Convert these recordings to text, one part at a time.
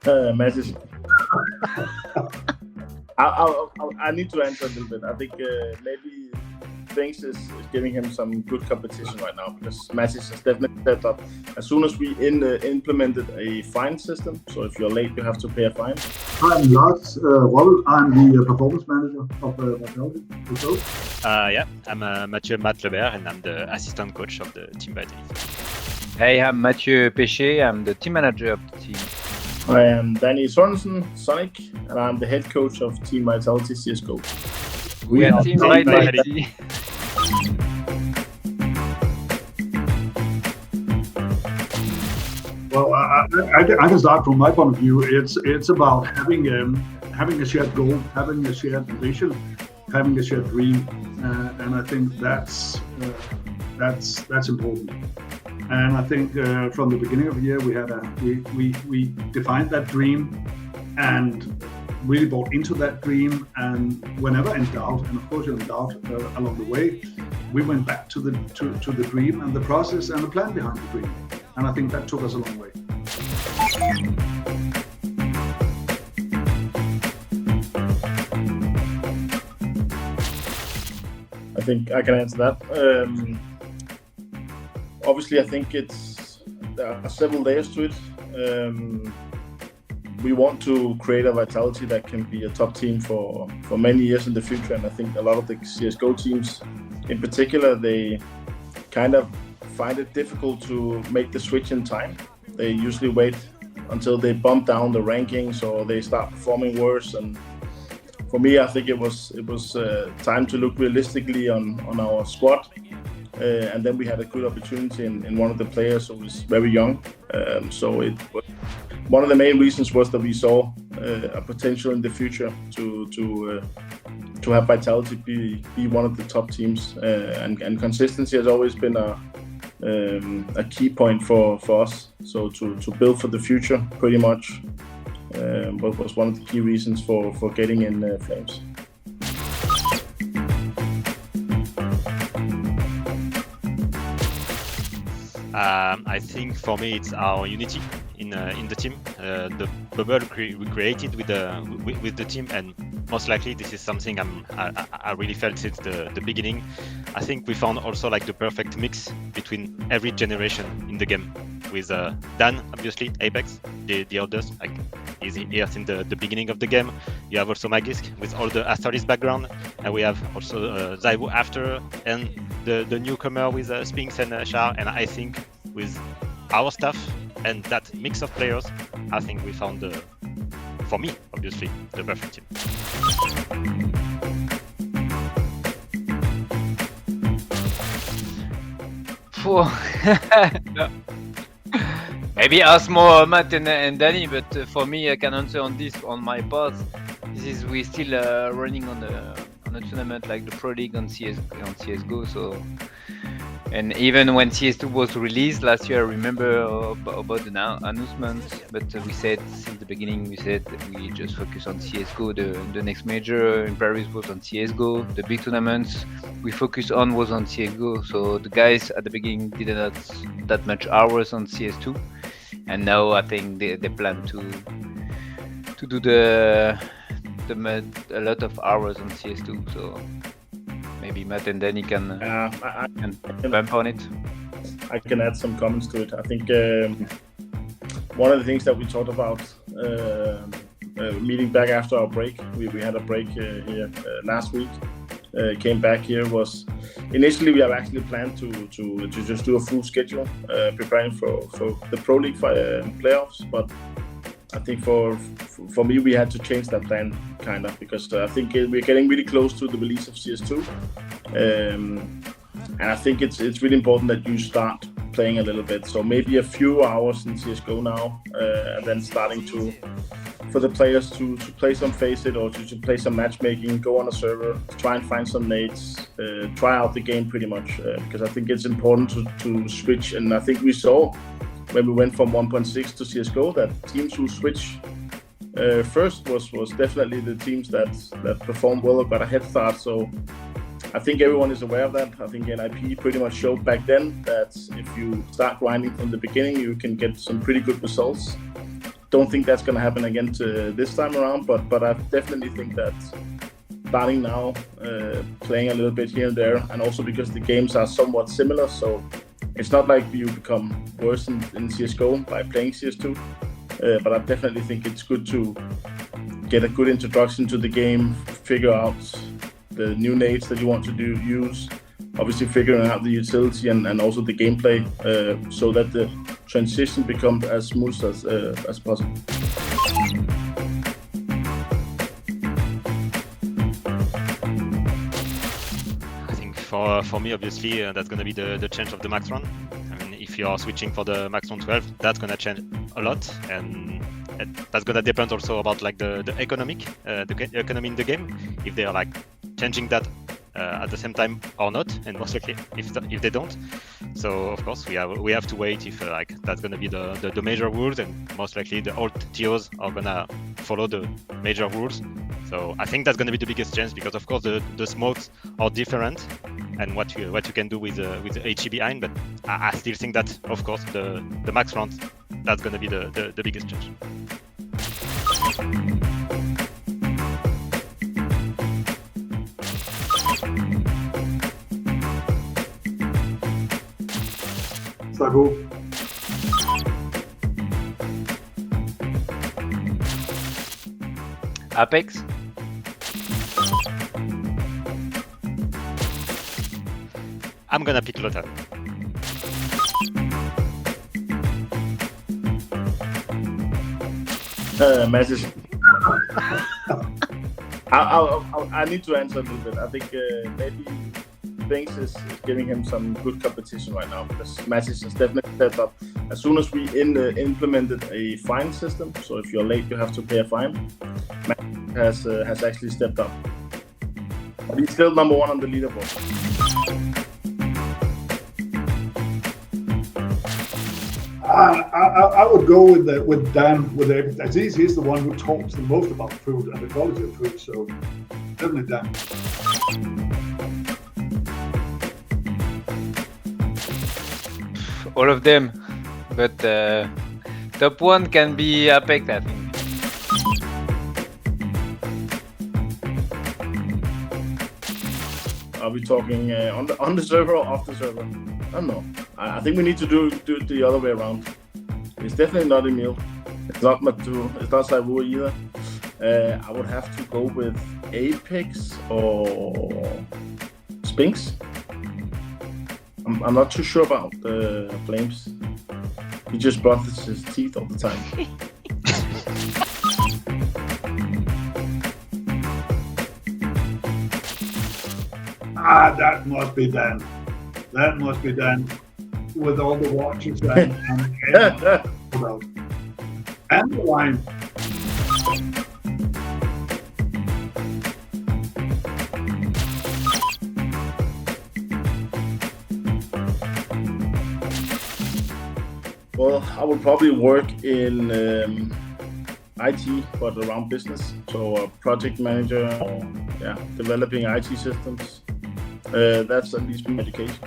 Matches. I need to answer a little bit. I think maybe things is giving him some good competition right now because Matches has definitely stepped up. As soon as we implemented a fine system, so if you're late, you have to pay a fine. I'm Lars Robl. I'm the performance manager of Vitality. Yeah, I'm Matthieu Leber, and I'm the assistant coach of the team Vitality. Hey, I'm Matthieu Péché. I'm the team manager of the team. I am Sørensen, Zonic, and I'm the head coach of Team Vitality CSGO. We are Team Vitality. Well, I can start from my point of view. It's about having a shared goal, having a shared vision, having a shared dream, and I think that's important. And I think from the beginning of the year we defined that dream and really bought into that dream. And whenever in doubt, and of course in doubt along the way, we went back to the dream and the process and the plan behind the dream. And I think that took us a long way. I think I can answer that. Obviously, I think there are several layers to it. We want to create a Vitality that can be a top team for many years in the future, and I think a lot of the CSGO teams, in particular, they kind of find it difficult to make the switch in time. They usually wait until they bump down the rankings or they start performing worse. And for me, I think it was time to look realistically on our squad. And then we had a good opportunity in one of the players who was very young. So it was, one of the main reasons was that we saw a potential in the future to have Vitality be one of the top teams. And consistency has always been a key point for us. So to build for the future, pretty much, was one of the key reasons for getting in Flames. I think for me it's our unity in the team, the bubble we created with the team, and most likely this is something I really felt since the beginning. I think we found also like the perfect mix between every generation in the game. With Dan, obviously, Apex, the oldest, like he's here since the beginning of the game. You have also Magisk with all the Astralis background, and we have also Zaibu after, and the newcomer with Spinks and Char. And I think with our staff and that mix of players, I think we found for me, obviously, the perfect team. Maybe ask more Matt and Danny, but for me, I can answer on this on my part. This is we still running on a tournament like the Pro League on CS:GO. So, and even when CS2 was released last year, I remember about the announcement. But we said since the beginning, we said that we just focus on CS:GO. The next major in Paris was on CS:GO. The big tournaments we focused on was on CS:GO. So the guys at the beginning didn't have that much hours on CS2, and now I think they plan to do a lot of hours on CS2. So maybe Matt and Danny can bump on it. I can add some comments to it. I think one of the things that we talked about meeting back after our break, we had a break here last week. Came back here was initially we have actually planned to just do a full schedule preparing for the Pro League playoffs, but I think for me we had to change that plan kind of because I think we're getting really close to the release of CS2, and I think it's really important that you start playing a little bit. So maybe a few hours in CSGO now, and then starting for the players to play some Faceit or to play some matchmaking, go on a server, try and find some nades, try out the game pretty much, because I think it's important to switch. And I think we saw when we went from 1.6 to CSGO that teams who switch first was definitely the teams that performed well or got a head start. So I think everyone is aware of that. I think NIP pretty much showed back then that if you start grinding from the beginning, you can get some pretty good results. don't think that's going to happen again this time around, but I definitely think that starting now, playing a little bit here and there, and also because the games are somewhat similar, so it's not like you become worse in CSGO by playing CS2, but I definitely think it's good to get a good introduction to the game, figure out the new nades that you want to use, obviously figuring out the utility and also the gameplay, so that the transition becomes as smooth as possible. I think for me, obviously, that's going to be the change of the max run. I mean, if you are switching for the max run 12, that's going to change a lot, and that's going to depend also about like the economy in the game, if they are like changing that at the same time or not, and most likely if they don't. So of course we have to wait if like that's gonna be the major rules, and most likely the old TOs are gonna follow the major rules. So I think that's gonna be the biggest change, because of course the smokes are different and what you can do with the HE behind, but I still think that of course the max rounds, that's gonna be the biggest change. Sago. Apex. I'm gonna pick Lothar. Matthieu. I need to answer a little bit. I think maybe Things is giving him some good competition right now, because Matthieu has definitely stepped up. As soon as we implemented a fine system, so if you're late you have to pay a fine, Matthieu has actually stepped up. But he's still number one on the leaderboard. I would go with Dan with Apex. He's the one who talks the most about food and the quality of food, so definitely Dan. All of them, but top one can be Apex, I think. Are we talking on the server or off the server? I don't know. I think we need to do it the other way around. It's definitely not Emil. It's not Matthieu. It's not Saivu either. I would have to go with Apex or Spinks. I'm not too sure about Flames. He just brushes his teeth all the time. That must be Dan. That must be Dan. With all the watches and the wine. Well, I would probably work in IT, but around business. So a project manager, or developing IT systems. That's at least my education.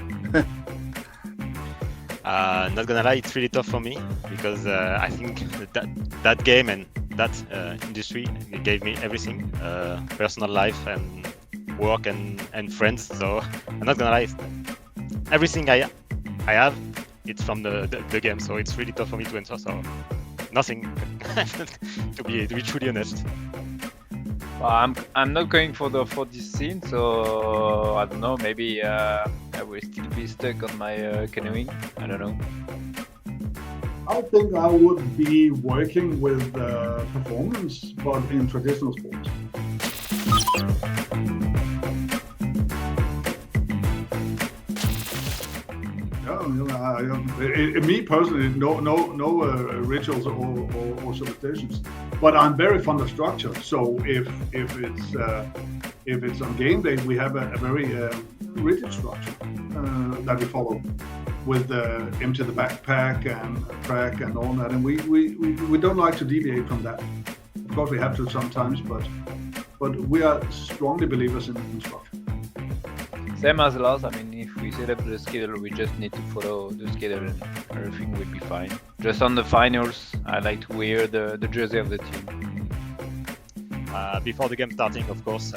Not gonna lie, it's really tough for me, because I think that game and that industry gave me everything, personal life and work and friends. So I'm not gonna lie, everything I have, it's from the game. So it's really tough for me to answer. So nothing, to be truly honest. Well, I'm not going for this scene, so I don't know. Maybe I will still be stuck on my canoeing. I don't know. I think I would be working with performance, but in traditional sports. Me personally, no rituals or superstitions, but I'm very fond of structure. So if it's on game day, we have a very rigid structure that we follow, with empty the backpack and track and all that, and we don't like to deviate from that. Of course, we have to sometimes, but we are strongly believers in structure. Same as Lars. I mean, if we set up the schedule, we just need to follow the schedule and everything will be fine. Just on the finals, I like to wear the jersey of the team. Before the game starting, of course,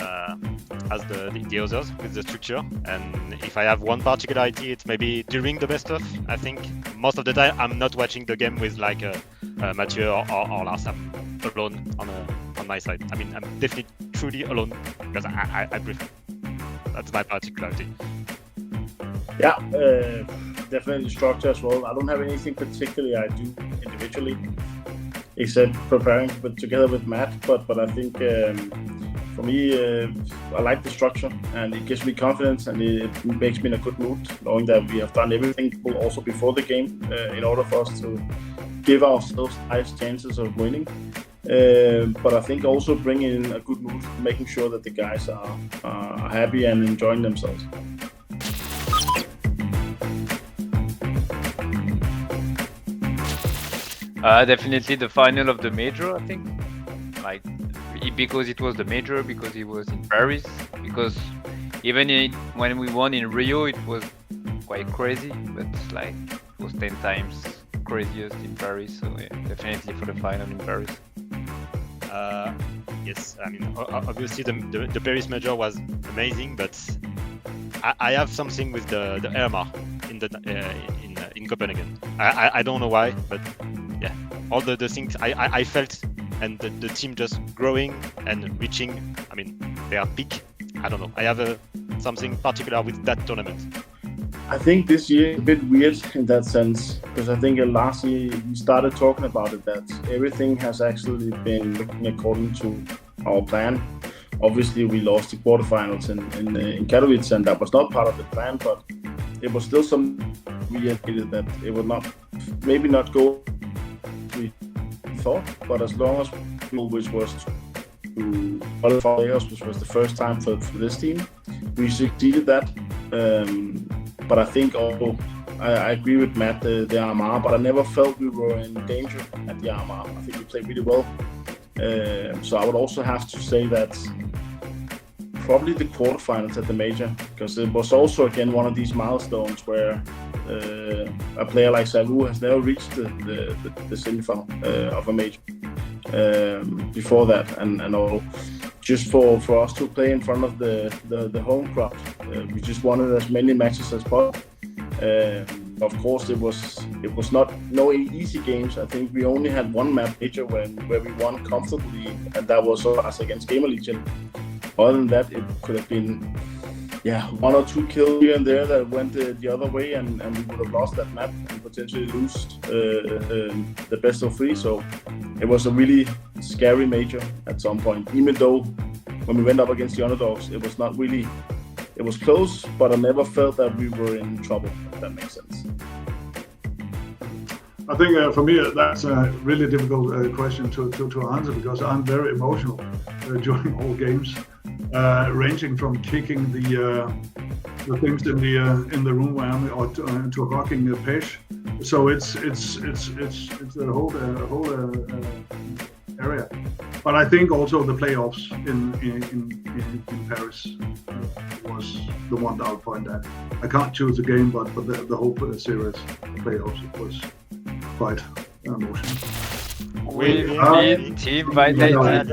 as the others with the structure. And if I have one particularity, it's maybe during the best of. I think most of the time I'm not watching the game with like Mathieu or Lars. I'm alone on my side. I mean, I'm definitely truly alone because I prefer. That's my particularity. Yeah, definitely structure as well. I don't have anything particularly I do individually, except preparing together with Matt. But I think for me, I like the structure, and it gives me confidence, and it makes me in a good mood, knowing that we have done everything also before the game in order for us to give ourselves highest chances of winning. But I think also bringing in a good mood, making sure that the guys are happy and enjoying themselves. Definitely the final of the major, I think. Like, because it was the major, because it was in Paris, because even when we won in Rio, it was quite crazy, but like it was 10 times craziest in Paris. So yeah, definitely for the final in Paris. Yes, I mean, obviously the Paris major was amazing, but I have something with the Erma in Copenhagen. I don't know why, but yeah, all the things I felt, and the team just growing and reaching. I mean, they are peak. I don't know. I have something particular with that tournament. I think this year is a bit weird in that sense, because I think last year we started talking about it, that everything has actually been looking according to our plan. Obviously, we lost the quarterfinals in Katowice, and that was not part of the plan, but it was still some weird that it would maybe not go as we thought, but as long as which was to qualify players, which was the first time for this team, we succeeded that. But I think also, I agree with Matt, the Armagh, but I never felt we were in danger at the Armagh. I think we played really well. So I would also have to say that probably the quarterfinals at the major, because it was also again one of these milestones where a player like Salu has never reached the semi-final of a major before that, and all. Just for us to play in front of the home crowd, we just wanted as many matches as possible. Of course, it was not no easy games. I think we only had one map major where we won comfortably, and that was us against Gamer Legion. Other than that, it could have been one or two kills here and there that went the other way, and we would have lost that map and potentially lose the best of three. So it was a really scary major at some point, even though when we went up against the underdogs, it was not really, it was close, but I never felt that we were in trouble, if that makes sense. I think for me that's a really difficult question to answer, because I'm very emotional during all games, ranging from kicking the things in the room where I'm, or to rocking Péché. So it's a whole area. But I think also the playoffs in Paris was the one that I'll point at. I can't choose a game, but the whole series playoffs was quite emotional. We need team vitality.